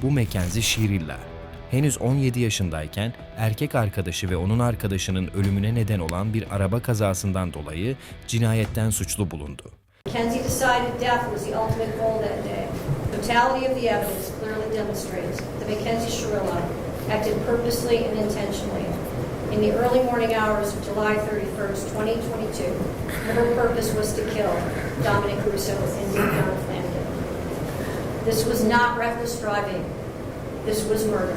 Bu Mackenzie Shirilla. Henüz 17 yaşındayken erkek arkadaşı ve onun arkadaşının ölümüne neden olan bir araba kazasından dolayı cinayetten suçlu bulundu. Mackenzie decided death was the ultimate goal that day. The totality of the evidence clearly demonstrates that Mackenzie Shirilla acted purposely and intentionally. In the early morning hours of July 31st, 2022, her purpose was to kill Dominic Russo and Davion Flanagan. This was not reckless driving. This was murder.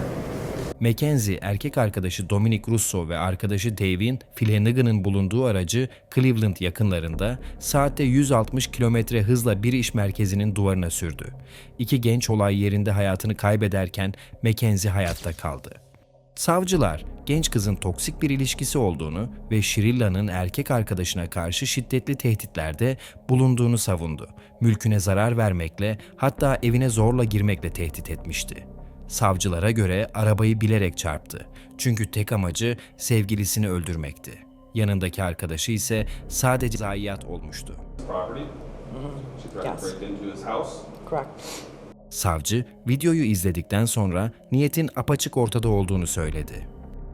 Mackenzie, erkek arkadaşı Dominic Russo ve arkadaşı Davion Flanagan'ın bulunduğu aracı Cleveland yakınlarında saatte 160 km hızla bir iş merkezinin duvarına sürdü. İki genç olay yerinde hayatını kaybederken Mackenzie hayatta kaldı. Savcılar, genç kızın toksik bir ilişkisi olduğunu ve Shirilla'nın erkek arkadaşına karşı şiddetli tehditlerde bulunduğunu savundu. Mülküne zarar vermekle, hatta evine zorla girmekle tehdit etmişti. Savcılara göre arabayı bilerek çarptı. Çünkü tek amacı sevgilisini öldürmekti. Yanındaki arkadaşı ise sadece zayiat olmuştu. Savcı, videoyu izledikten sonra niyetin apaçık ortada olduğunu söyledi.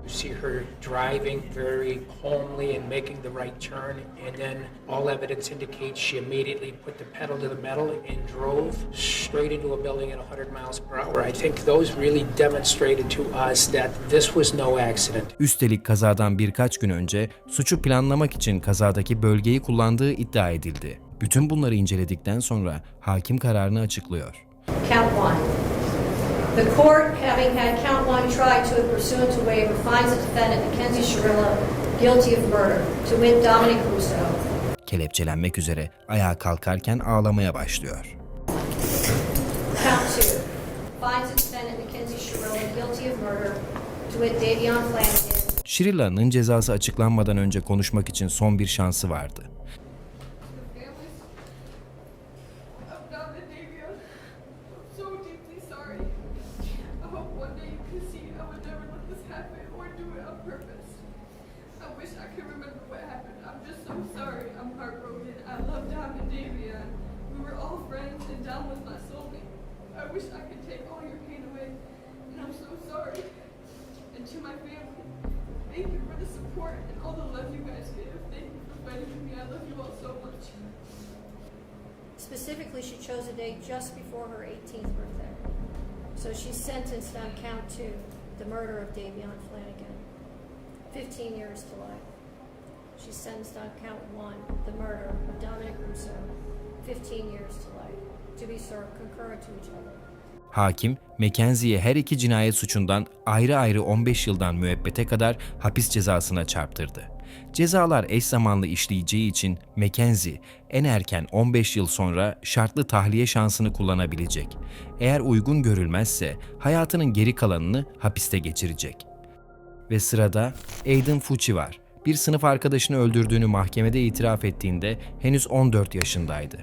You see her driving very calmly and making the right turn, and then all evidence indicates she immediately put the pedal to the metal and drove straight into a building at 100 miles per hour. I think those really demonstrated to us that this was no accident. Üstelik kazadan birkaç gün önce suçu planlamak için kazadaki bölgeyi kullandığı iddia edildi. Bütün bunları inceledikten sonra hakim kararını açıklıyor. Count one. The court, having had count one tried to pursuant to waiver, finds the defendant, Mackenzie Shirilla, guilty of murder, to wit Dominic Russo. Kelepçelenmek üzere ayağa kalkarken ağlamaya başlıyor. Count two. Finds the defendant, Mackenzie Shirilla, guilty of murder, to wit Davion Flanagan. Shirilla'nın cezası açıklanmadan önce konuşmak için son bir şansı vardı. To my family, thank you for the support and all the love you guys give. Thank you for fighting for me. I love you all so much. Specifically, she chose a date just before her 18th birthday. So she's sentenced on count two, the murder of Davion Flanagan, 15 years to life. She's sentenced on count one, the murder of Dominic Russo, 15 years to life, to be served concurrent to each other. Hakim, Mackenzie'ye her iki cinayet suçundan ayrı ayrı 15 yıldan müebbete kadar hapis cezasına çarptırdı. Cezalar eş zamanlı işleyeceği için Mackenzie en erken 15 yıl sonra şartlı tahliye şansını kullanabilecek. Eğer uygun görülmezse hayatının geri kalanını hapiste geçirecek. Ve sırada Aiden Fucci var. Bir sınıf arkadaşını öldürdüğünü mahkemede itiraf ettiğinde henüz 14 yaşındaydı.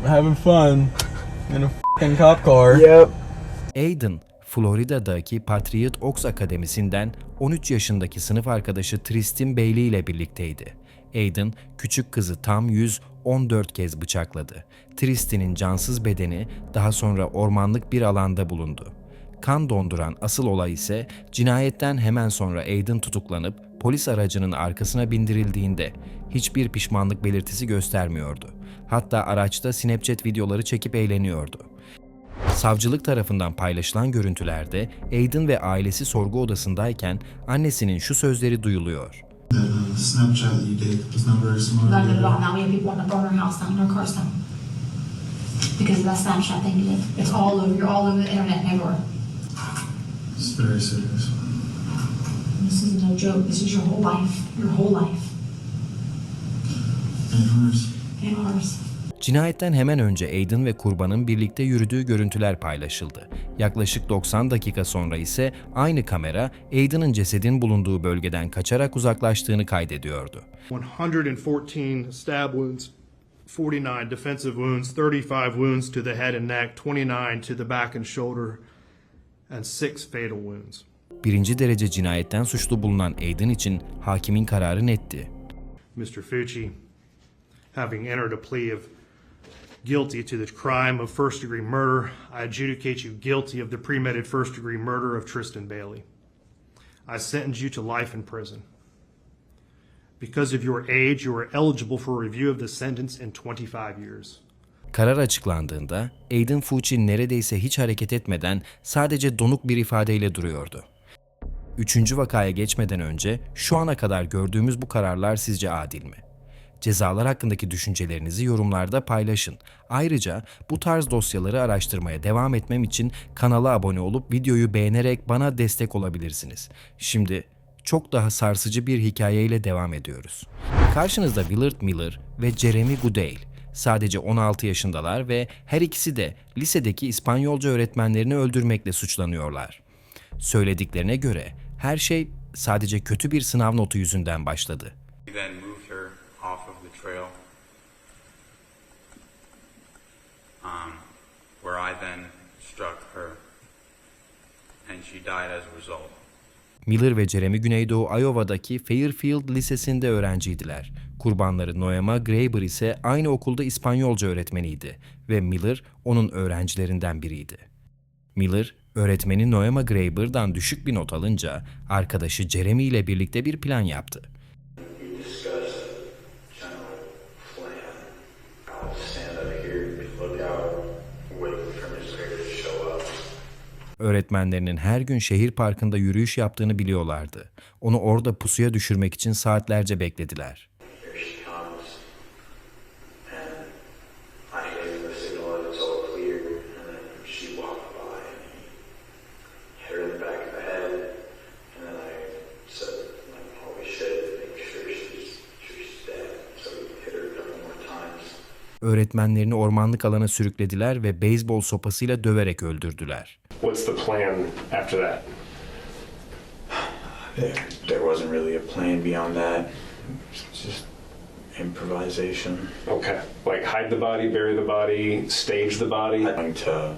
Having fun in a f***ing cop car. Yep. Aiden, Florida'daki Patriot Oaks Akademisi'nden 13 yaşındaki sınıf arkadaşı Tristan Bailey ile birlikteydi. Aiden, küçük kızı tam 114 kez bıçakladı. Tristan'in cansız bedeni daha sonra ormanlık bir alanda bulundu. Kan donduran asıl olay ise cinayetten hemen sonra Aiden tutuklanıp polis aracının arkasına bindirildiğinde hiçbir pişmanlık belirtisi göstermiyordu. Hatta araçta Snapchat videoları çekip eğleniyordu. Savcılık tarafından paylaşılan görüntülerde Aiden ve ailesi sorgu odasındayken annesinin şu sözleri duyuluyor. Snapchat that you did was not very smart. Not at all. Now we have people want to burn our house down, our cars down. Because of that Snapchat thing you did. It's all over. You're all over the internet and everywhere. It's very serious. This is no joke. This is your whole life. Your whole life. And hers. And ours. Cinayetten hemen önce Aiden ve kurbanın birlikte yürüdüğü görüntüler paylaşıldı. Yaklaşık 90 dakika sonra ise aynı kamera Aiden'ın cesedin bulunduğu bölgeden kaçarak uzaklaştığını kaydediyordu. 114 stab wounds, 49 defensive wounds, 35 wounds to the head and neck, 29 to the back and shoulder, and 6 fatal wounds. Birinci derece cinayetten suçlu bulunan Aiden için hakimin kararı netti. Mr. Fucci, having entered a plea of guilty to the crime of first-degree murder, I adjudicate you guilty of the premeditated first-degree murder of Tristan Bailey. I sentence you to life in prison. Because of your age, you are eligible for review of the sentence in 25 years. Karar açıklandığında Aiden Fucci neredeyse hiç hareket etmeden sadece donuk bir ifadeyle duruyordu. Üçüncü vakaya geçmeden önce şu ana kadar gördüğümüz bu kararlar sizce adil mi? Cezalar hakkındaki düşüncelerinizi yorumlarda paylaşın. Ayrıca bu tarz dosyaları araştırmaya devam etmem için kanala abone olup videoyu beğenerek bana destek olabilirsiniz. Şimdi çok daha sarsıcı bir hikayeyle devam ediyoruz. Karşınızda Willard Miller ve Jeremy Goodale. Sadece 16 yaşındalar ve her ikisi de lisedeki İspanyolca öğretmenlerini öldürmekle suçlanıyorlar. Söylediklerine göre her şey sadece kötü bir sınav notu yüzünden başladı. We then moved her off of the trail, where I then struck her, and she died as a result. Miller ve Jeremy Güneydoğu Iowa'daki Fairfield Lisesi'nde öğrenciydiler. Kurbanları Noema Graber ise aynı okulda İspanyolca öğretmeniydi ve Miller onun öğrencilerinden biriydi. Miller, öğretmeni Noema Graber'dan düşük bir not alınca arkadaşı Jeremy ile birlikte bir plan yaptı. Öğretmenlerinin her gün şehir parkında yürüyüş yaptığını biliyorlardı. Onu orada pusuya düşürmek için saatlerce beklediler. Öğretmenlerini ormanlık alana sürüklediler ve beyzbol sopasıyla döverek öldürdüler. What's the plan after that? There wasn't really a plan beyond that. It's just improvisation. Okay. Like hide the body, bury the body, stage the body? Trying to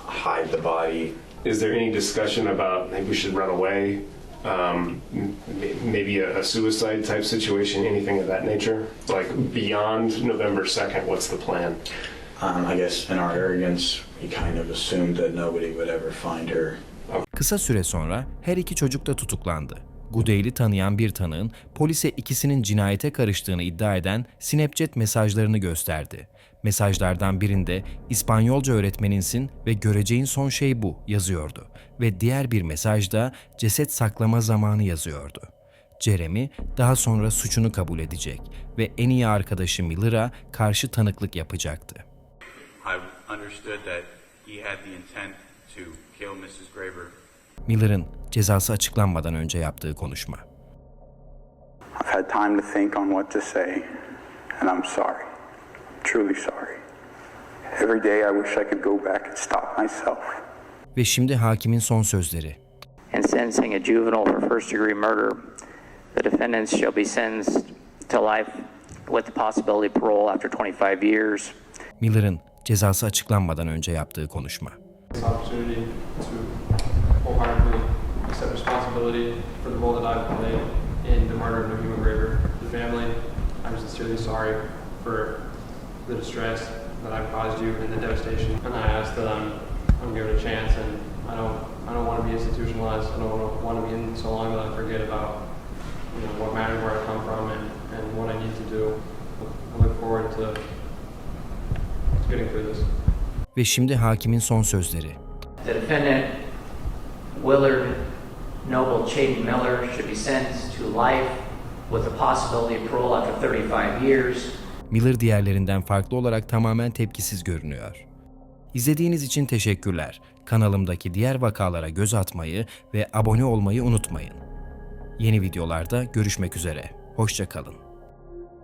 hide the body. Is there any discussion about maybe we should run away? Maybe a suicide type situation, anything of that nature? Like beyond November 2nd, what's the plan? I guess in our arrogance, we kind of assumed that nobody would ever find her. Kısa süre sonra her iki çocuk da tutuklandı. Goodale'i tanıyan bir tanığın polise ikisinin cinayete karıştığını iddia eden Snapchat mesajlarını gösterdi. Mesajlardan birinde İspanyolca öğretmeninsin ve göreceğin son şey bu yazıyordu ve diğer bir mesajda ceset saklama zamanı yazıyordu. Jeremy daha sonra suçunu kabul edecek ve en iyi arkadaşı Miller'a karşı tanıklık yapacaktı. I understood that he had the intent to kill Mrs. Graber. Miller'ın cezası açıklanmadan önce yaptığı konuşma. I've had time to think on what to say, and I'm sorry. Truly sorry. Every day I wish I could go back and stop myself. Ve şimdi hakimin son sözleri. In sentencing a juvenile for first-degree murder, the defendants shall be sentenced to life with the possibility of parole after 25 years. Miller'ın cezası açıklanmadan önce yaptığı konuşma. This opportunity to wholeheartedly accept responsibility for the role that I've played in the murder of Noema Graber. The family, I'm sincerely sorry for the distress that I've caused you and the devastation. And I ask that I'm given a chance, and I don't want to be institutionalized. I don't want to be in so long that I forget about what matters, where I come from, and what I need to do. I look forward to getting through this. Ve şimdi hakimin son sözleri. The defendant, Willard Noble Chayton Miller, should be sentenced to life with the possibility of parole after 35 years. Miller diğerlerinden farklı olarak tamamen tepkisiz görünüyor. İzlediğiniz için teşekkürler. Kanalımdaki diğer vakalara göz atmayı ve abone olmayı unutmayın. Yeni videolarda görüşmek üzere. Hoşça kalın.